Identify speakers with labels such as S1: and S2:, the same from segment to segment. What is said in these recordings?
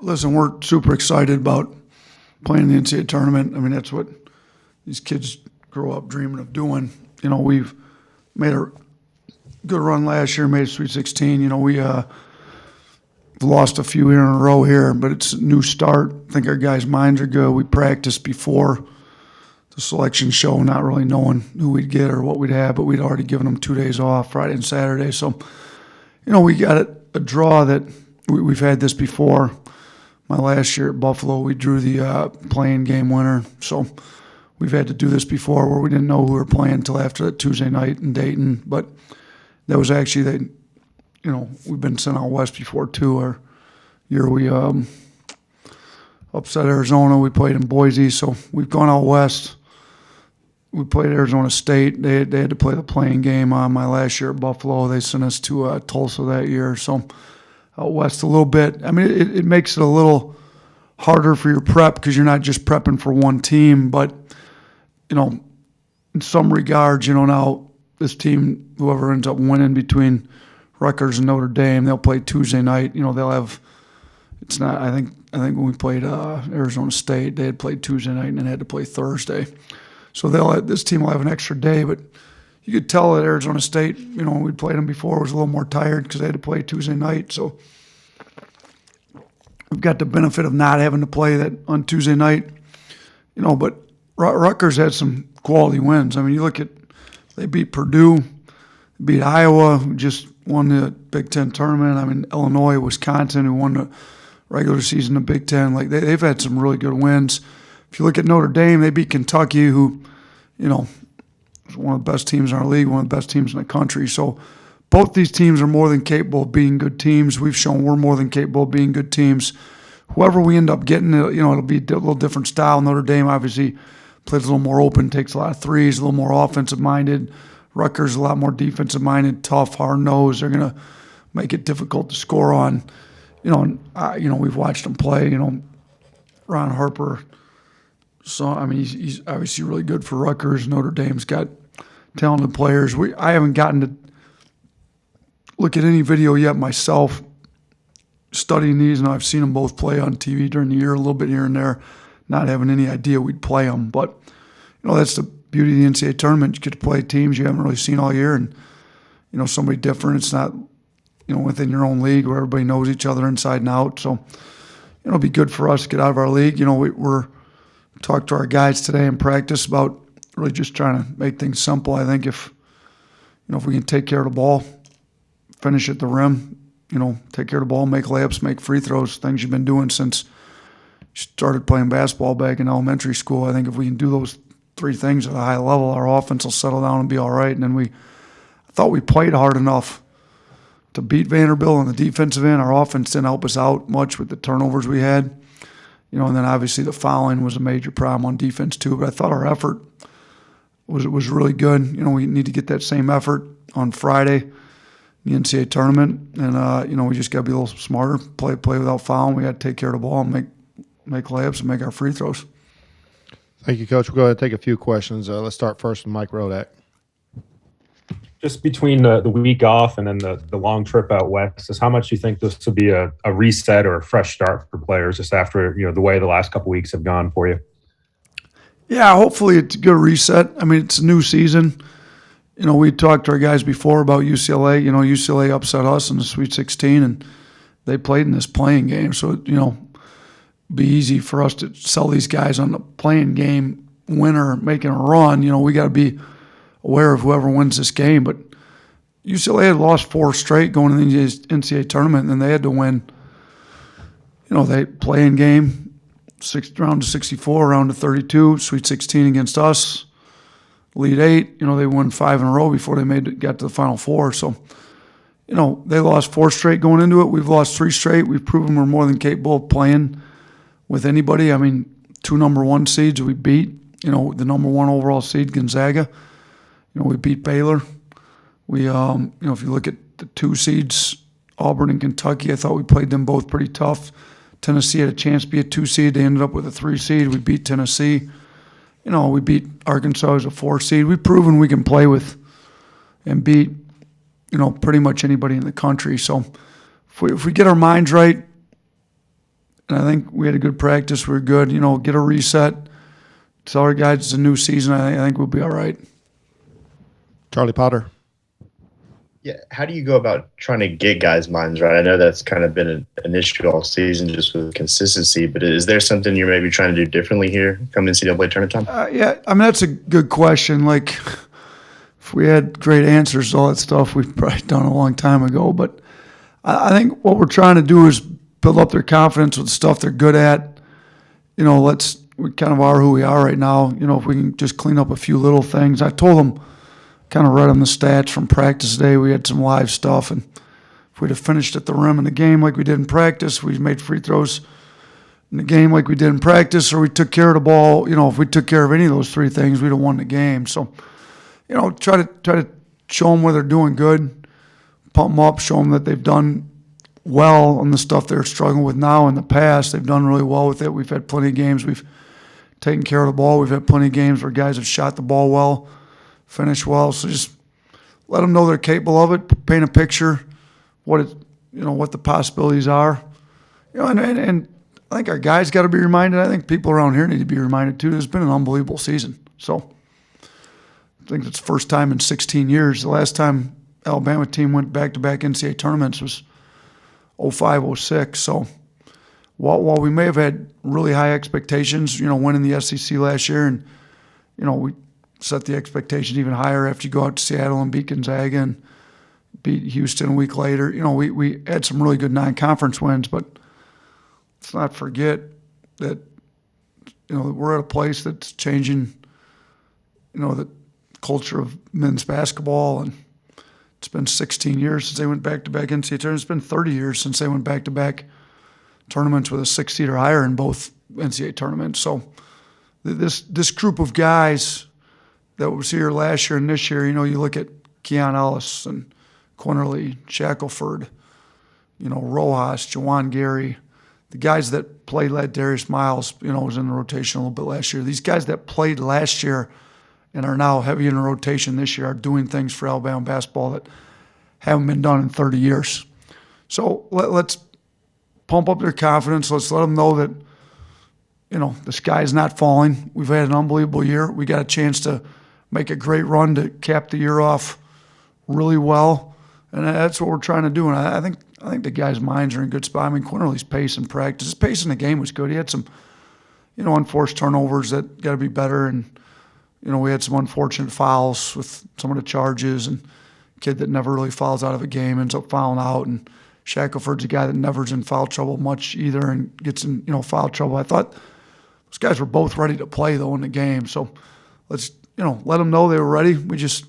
S1: Listen, we're super excited about playing the NCAA tournament. I mean, that's what these kids grow up dreaming of doing. We've made a good run last year, made a Sweet 16. We lost a few here in a row here, but it's a new start. I think our guys' minds are good. We practiced before the selection show, not really knowing who we'd get or what we'd have, but we'd already given them 2 days off, Friday and Saturday. So, we got a draw that we've had this before. My last year at Buffalo, we drew the playing game winner. So we've had to do this before where we didn't know who we were playing until after that Tuesday night in Dayton. But that was actually, we've been sent out west before too. Our year we upset Arizona. We played in Boise. So we've gone out west. We played Arizona State. They had to play the playing game on my last year at Buffalo. They sent us to Tulsa that year. So out west a little bit. I mean, it makes it a little harder for your prep because you're not just prepping for one team. But, in some regards, now this team, whoever ends up winning between Rutgers and Notre Dame, they'll play Tuesday night. They'll have – it's not – I think when we played Arizona State, they had played Tuesday night and then had to play Thursday. So this team will have an extra day, but you could tell that Arizona State, when we played them before, was a little more tired because they had to play Tuesday night. So we've got the benefit of not having to play that on Tuesday night, but Rutgers had some quality wins. I mean, you look at, they beat Purdue, beat Iowa, who just won the Big Ten tournament. I mean, Illinois, Wisconsin, who won the regular season of Big Ten. Like, they've had some really good wins. If you look at Notre Dame, they beat Kentucky, who, is one of the best teams in our league, one of the best teams in the country. So both these teams are more than capable of being good teams. We've shown we're more than capable of being good teams. Whoever we end up getting, it'll be a little different style. Notre Dame obviously plays a little more open, takes a lot of threes, a little more offensive-minded. Rutgers a lot more defensive-minded, tough, hard-nosed. They're going to make it difficult to score on. We've watched them play. Ron Harper. So, I mean, he's obviously really good for Rutgers. Notre Dame's got talented players. I haven't gotten to look at any video yet myself studying these, and I've seen them both play on TV during the year, a little bit here and there, not having any idea we'd play them. But, that's the beauty of the NCAA tournament. You get to play teams you haven't really seen all year and, somebody different. It's not, within your own league where everybody knows each other inside and out. So, it'll be good for us to get out of our league. We're talked to our guys today in practice about really just trying to make things simple. I think if we can take care of the ball, finish at the rim, take care of the ball, make layups, make free throws, things you've been doing since you started playing basketball back in elementary school. I think if we can do those three things at a high level, our offense will settle down and be all right. And then I thought we played hard enough to beat Vanderbilt on the defensive end. Our offense didn't help us out much with the turnovers we had. And then obviously the fouling was a major problem on defense too. But I thought our effort was really good. We need to get that same effort on Friday in the NCAA tournament. And, we just got to be a little smarter, play without fouling. We got to take care of the ball and make layups and make our free throws.
S2: Thank you, Coach. We'll go ahead and take a few questions. Let's start first with Mike Rodak.
S3: Just between the week off and then the long trip out west, is how much you think this will be a reset or a fresh start for players just after the way the last couple of weeks have gone for you?
S1: Yeah, hopefully it's a good reset. I mean, it's a new season. We talked to our guys before about UCLA. UCLA upset us in the Sweet 16, and they played in this playing game. So, be easy for us to sell these guys on the playing game winner making a run. We got to be aware of whoever wins this game. But UCLA had lost 4 straight going to the NCAA tournament, and then they had to win. They playing game, round to 64, round to 32, Sweet 16 against us, Elite 8. They won 5 in a row before they got to the Final Four. So, they lost 4 straight going into it. We've lost 3 straight. We've proven we're more than capable of playing with anybody. I mean, 2 number 1 seeds we beat. The number 1 overall seed, Gonzaga. We beat Baylor. We, if you look at the 2 seeds, Auburn and Kentucky, I thought we played them both pretty tough. Tennessee had a chance to be a 2 seed. They ended up with a 3 seed. We beat Tennessee. We beat Arkansas as a 4 seed. We've proven we can play with and beat, pretty much anybody in the country. So if we get our minds right, And I think we had a good practice. We were good. Get a reset. Tell our guys it's a new season. I think we'll be all right.
S2: Charlie Potter.
S4: Yeah, how do you go about trying to get guys' minds right? I know that's kind of been an issue all season, just with consistency. But is there something you're maybe trying to do differently here come NCAA tournament time?
S1: Yeah, I mean, that's a good question. Like, if we had great answers to all that stuff, we've probably done a long time ago. But I think what we're trying to do is build up their confidence with the stuff they're good at. We kind of are who we are right now. If we can just clean up a few little things. I told them, kind of read on the stats from practice today. We had some live stuff, and if we'd have finished at the rim in the game like we did in practice, we made free throws in the game like we did in practice, or we took care of the ball. If we took care of any of those three things, we'd have won the game. So, try to show them where they're doing good, pump them up, show them that they've done well on the stuff they're struggling with now. In the past, they've done really well with it. We've had plenty of games we've taken care of the ball. We've had plenty of games where guys have shot the ball well, finished well. So just let them know they're capable of it. Paint a picture, what the possibilities are. And I think our guys got to be reminded. I think people around here need to be reminded too. It's been an unbelievable season. So I think it's the first time in 16 years. The last time Alabama team went back-to-back NCAA tournaments was 05, 06. So while we may have had really high expectations, winning the SEC last year, and we set the expectations even higher after you go out to Seattle and beat Gonzaga and beat Houston a week later. We had some really good non-conference wins, but let's not forget that we're at a place that's changing the culture of men's basketball, and it's been 16 years since they went back-to-back NCAA tournaments. It's been 30 years since they went back-to-back tournaments with a 6 seed or higher in both NCAA tournaments. So this group of guys that was here last year and this year, you look at Keon Ellis and Quinterly, Shackelford, Rojas, Jawan Gary, the guys that played Darius Miles, was in the rotation a little bit last year. These guys that played last year and are now heavy in the rotation this year are doing things for Alabama basketball that haven't been done in 30 years. So let's pump up their confidence. Let's let them know that, the sky's not falling. We've had an unbelievable year. We got a chance to make a great run to cap the year off really well, and that's what we're trying to do. And I think the guys' minds are in a good spot. I mean, Quinterly's pace in practice, his pace in the game was good. He had some, unforced turnovers that got to be better, and we had some unfortunate fouls with some of the charges, and a kid that never really fouls out of a game ends up fouling out, and Shackelford's a guy that never's in foul trouble much either and gets in foul trouble. I thought those guys were both ready to play though in the game, so let's let them know they were ready. We just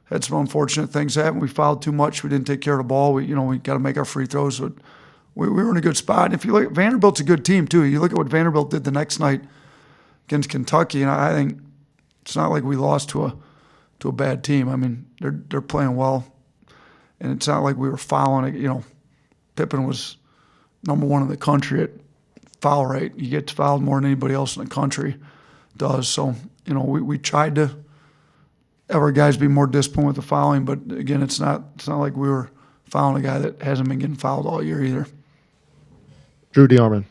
S1: had some unfortunate things happen. We fouled too much. We didn't take care of the ball. We got to make our free throws. But we were in a good spot. And if you look, Vanderbilt's a good team too. You look at what Vanderbilt did the next night against Kentucky, and I think it's not like we lost to a bad team. I mean, they're playing well, and it's not like we were fouling. Pippen was number one in the country at foul rate. He gets fouled more than anybody else in the country does. So we tried to have our guys be more disciplined with the fouling, but again, it's not like we were fouling a guy that hasn't been getting fouled all year either.
S2: Drew DeArmond.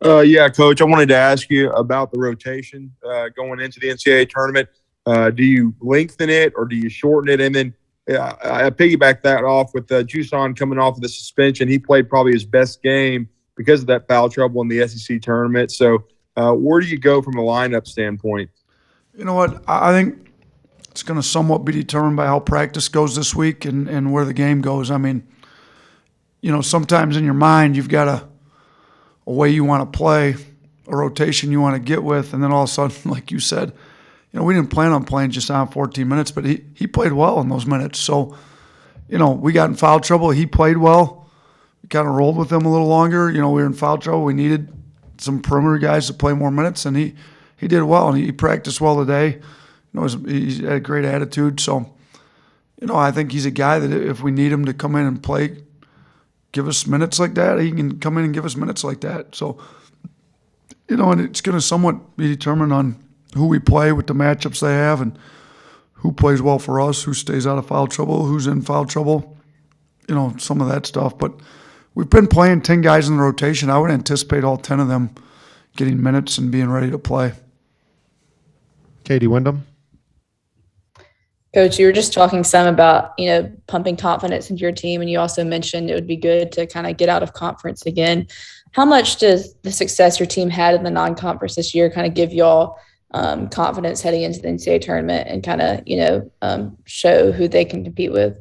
S5: Yeah, Coach, I wanted to ask you about the rotation going into the NCAA tournament. Do you lengthen it or do you shorten it? And then I piggyback that off with Jusan coming off of the suspension. He played probably his best game because of that foul trouble in the SEC tournament. So where do you go from a lineup standpoint?
S1: You know what? I think it's going to somewhat be determined by how practice goes this week and where the game goes. I mean, sometimes in your mind you've got a way you want to play, a rotation you want to get with, and then all of a sudden, like you said, we didn't plan on playing just on 14 minutes, but he played well in those minutes. So, we got in foul trouble. He played well. We kind of rolled with him a little longer. We were in foul trouble. We needed some perimeter guys to play more minutes, and he did well, and he practiced well today. He had a great attitude. So, I think he's a guy that if we need him to come in and play, give us minutes like that, he can come in and give us minutes like that. So, and it's going to somewhat be determined on who we play with the matchups they have and who plays well for us, who stays out of foul trouble, who's in foul trouble, some of that stuff. But we've been playing 10 guys in the rotation. I would anticipate all 10 of them getting minutes and being ready to play.
S2: Katie Wyndham.
S6: Coach, you were just talking some about, pumping confidence into your team, and you also mentioned it would be good to kind of get out of conference again. How much does the success your team had in the non-conference this year kind of give y'all confidence heading into the NCAA tournament and kind of, show who they can compete with?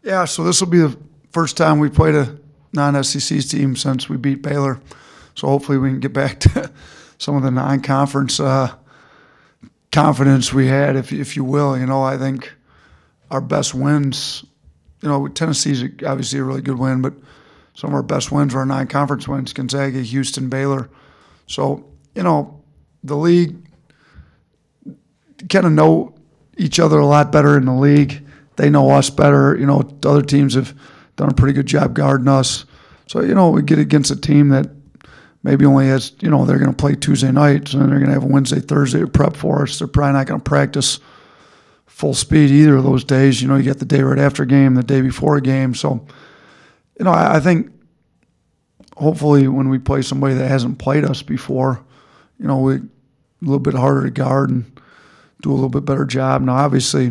S1: Yeah, so this will be the first time we played a non-SEC team since we beat Baylor. So hopefully we can get back to some of the non-conference confidence we had, if you will. I think our best wins, Tennessee's obviously a really good win, but some of our best wins were our non-conference wins, Gonzaga, Houston, Baylor. So, the league kind of know each other a lot better in the league. They know us better. The other teams have done a pretty good job guarding us. So, we get against a team that maybe only has, they're going to play Tuesday nights, and then they're going to have a Wednesday, Thursday to prep for us. They're probably not going to practice full speed either of those days. You get the day right after a game, the day before a game. So, I think hopefully when we play somebody that hasn't played us before, we a little bit harder to guard and do a little bit better job. Now, obviously,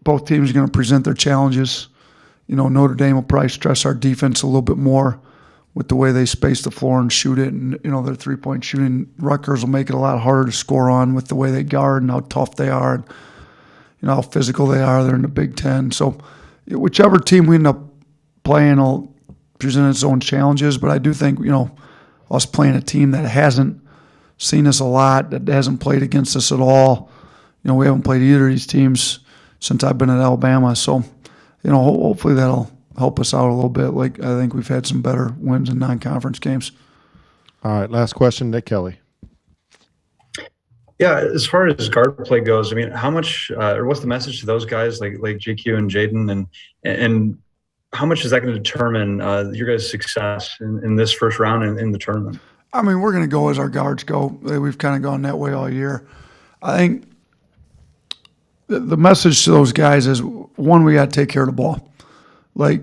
S1: both teams are going to present their challenges. Notre Dame will probably stress our defense a little bit more with the way they space the floor and shoot it, and their three-point shooting. Rutgers will make it a lot harder to score on with the way they guard and how tough they are, and how physical they are. They're in the Big Ten, so whichever team we end up playing will present its own challenges. But I do think us playing a team that hasn't seen us a lot, that hasn't played against us at all. We haven't played either of these teams since I've been at Alabama, so hopefully that'll help us out a little bit. Like, I think we've had some better wins in non-conference games.
S2: All right, last question, Nick Kelly.
S7: Yeah, as far as guard play goes, I mean, how much or what's the message to those guys like GQ and Jaden, and how much is that going to determine your guys' success in this first round and in the tournament?
S1: I mean, we're going to go as our guards go. We've kind of gone that way all year. I think the message to those guys is, one, we got to take care of the ball. Like,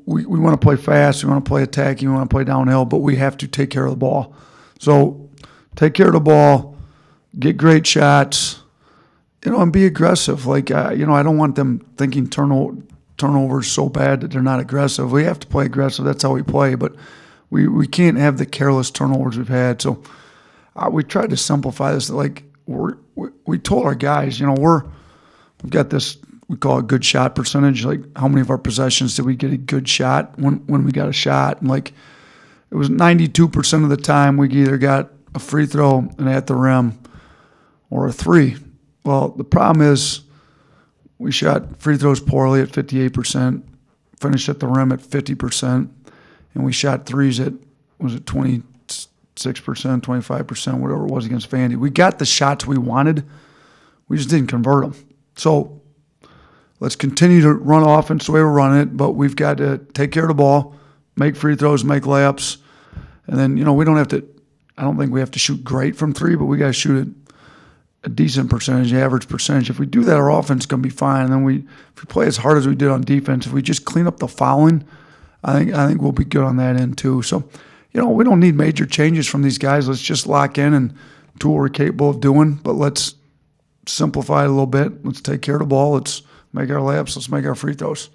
S1: we want to play fast, we want to play attacking, we want to play downhill, but we have to take care of the ball. So take care of the ball, get great shots, and be aggressive. Like, I don't want them thinking turnovers so bad that they're not aggressive. We have to play aggressive. That's how we play, but we can't have the careless turnovers we've had. So we tried to simplify this. Like, we told our guys, we've got this, we call it good shot percentage. Like, how many of our possessions did we get a good shot when we got a shot? And like, it was 92% of the time we either got a free throw and at the rim or a three. Well, the problem is we shot free throws poorly at 58%, finished at the rim at 50%, and we shot threes at, 26%, 25%, whatever it was against Vandy. We got the shots we wanted. We just didn't convert them. So let's continue to run offense the way we're running it, but we've got to take care of the ball, make free throws, make layups, and then, we don't have to – I don't think we have to shoot great from three, but we got to shoot a decent percentage, average percentage. If we do that, our offense is going to be fine. And then if we play as hard as we did on defense, if we just clean up the fouling, I think we'll be good on that end too. So, we don't need major changes from these guys. Let's just lock in and do what we're capable of doing, but let's simplify it a little bit. Let's take care of the ball. Let's make our layups. Let's make our free throws.